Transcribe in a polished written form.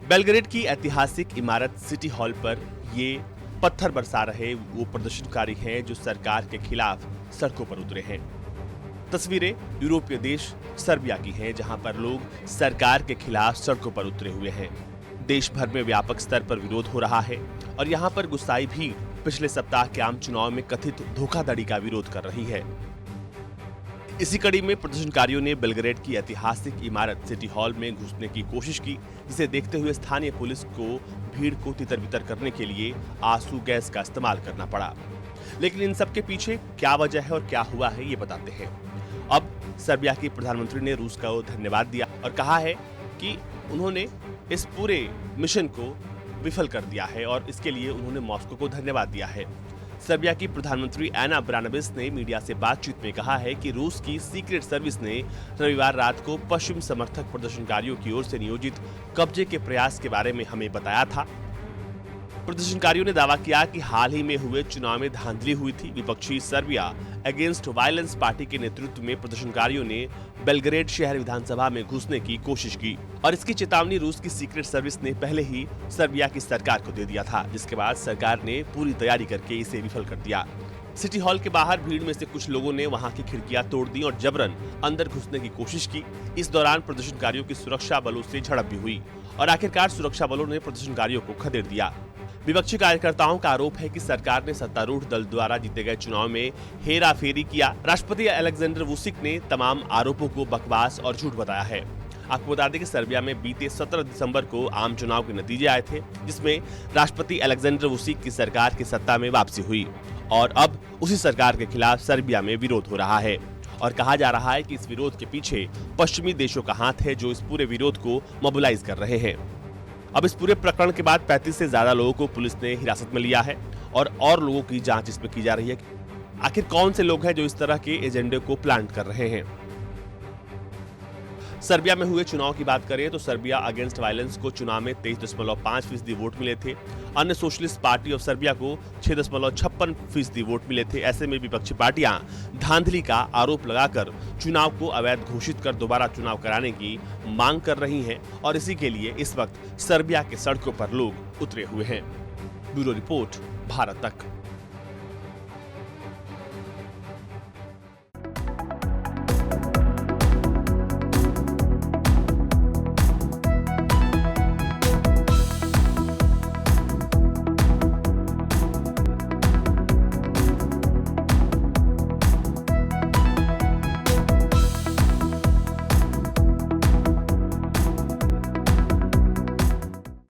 Belgrade की ऐतिहासिक इमारत सिटी हॉल पर ये पत्थर बरसा रहे वो प्रदर्शनकारी हैं जो सरकार के खिलाफ सड़कों पर उतरे हैं। तस्वीरें यूरोपीय देश सर्बिया की हैं, जहां पर लोग सरकार के खिलाफ सड़कों पर उतरे हुए हैं। देश भर में व्यापक स्तर पर विरोध हो रहा है और यहां पर गुस्साई भी पिछले सप्ताह के आम चुनाव में कथित धोखाधड़ी का विरोध कर रही है। इसी कड़ी में प्रदर्शनकारियों ने बेलग्रेड की ऐतिहासिक इमारत सिटी हॉल में घुसने की कोशिश की, जिसे देखते हुए स्थानीय पुलिस को भीड़ को तितर-बितर करने के लिए आंसू गैस का इस्तेमाल करना पड़ा। लेकिन इन सब के पीछे क्या वजह है और क्या हुआ है, ये बताते हैं। अब सर्बिया के प्रधानमंत्री ने रूस को धन्यवाद दिया और कहा है कि उन्होंने इस पूरे मिशन को विफल कर दिया है और इसके लिए उन्होंने मॉस्को को धन्यवाद दिया है। सर्बिया की प्रधानमंत्री एना ब्रानाबिस ने मीडिया से बातचीत में कहा है कि रूस की सीक्रेट सर्विस ने रविवार रात को पश्चिम समर्थक प्रदर्शनकारियों की ओर से नियोजित कब्जे के प्रयास के बारे में हमें बताया था। प्रदर्शनकारियों ने दावा किया कि हाल ही में हुए चुनाव में धांधली हुई थी। विपक्षी सर्बिया अगेंस्ट वायलेंस पार्टी के नेतृत्व में प्रदर्शनकारियों ने बेलग्रेड शहर विधानसभा में घुसने की कोशिश की और इसकी चेतावनी रूस की सीक्रेट सर्विस ने पहले ही सर्बिया की सरकार को दे दिया था, जिसके बाद सरकार ने पूरी तैयारी करके इसे विफल कर दिया। सिटी हॉल के बाहर भीड़ में से कुछ लोगों ने वहां की खिड़कियां तोड़ दी और जबरन अंदर घुसने की कोशिश की। इस दौरान प्रदर्शनकारियों की सुरक्षा बलों से झड़प भी हुई और आखिरकार सुरक्षा बलों ने प्रदर्शनकारियों को खदेड़ दिया। विपक्षी कार्यकर्ताओं का आरोप है कि सरकार ने सत्तारूढ़ दल द्वारा जीते गए चुनाव में हेराफेरी किया। राष्ट्रपति अलेक्जेंडर वुसिक ने तमाम आरोपों को बकवास और झूठ बताया है। आपको बता दें कि सर्बिया में बीते 17 दिसंबर को आम चुनाव के नतीजे आए थे, जिसमें राष्ट्रपति अलेक्जेंडर वुसिक की सरकार की सत्ता में वापसी हुई और अब उसी सरकार के खिलाफ सर्बिया में विरोध हो रहा है और कहा जा रहा है कि इस विरोध के पीछे पश्चिमी देशों का हाथ है, जो इस पूरे विरोध को मोबिलाइज कर रहे हैं। अब इस पूरे प्रकरण के बाद 35 से ज्यादा लोगों को पुलिस ने हिरासत में लिया है और लोगों की जांच इसमें की जा रही है। आखिर कौन से लोग हैं जो इस तरह के एजेंडे को प्लान कर रहे हैं। सर्बिया में हुए चुनाव की बात करें तो सर्बिया अगेंस्ट वायलेंस को चुनाव में 23.5% वोट मिले थे। अन्य सोशलिस्ट पार्टी ऑफ सर्बिया को 6.56% वोट मिले थे। ऐसे में विपक्षी पार्टियां धांधली का आरोप लगाकर चुनाव को अवैध घोषित कर दोबारा चुनाव कराने की मांग कर रही हैं और इसी के लिए इस वक्त सर्बिया के सड़कों पर लोग उतरे हुए हैं। ब्यूरो रिपोर्ट, भारत तक।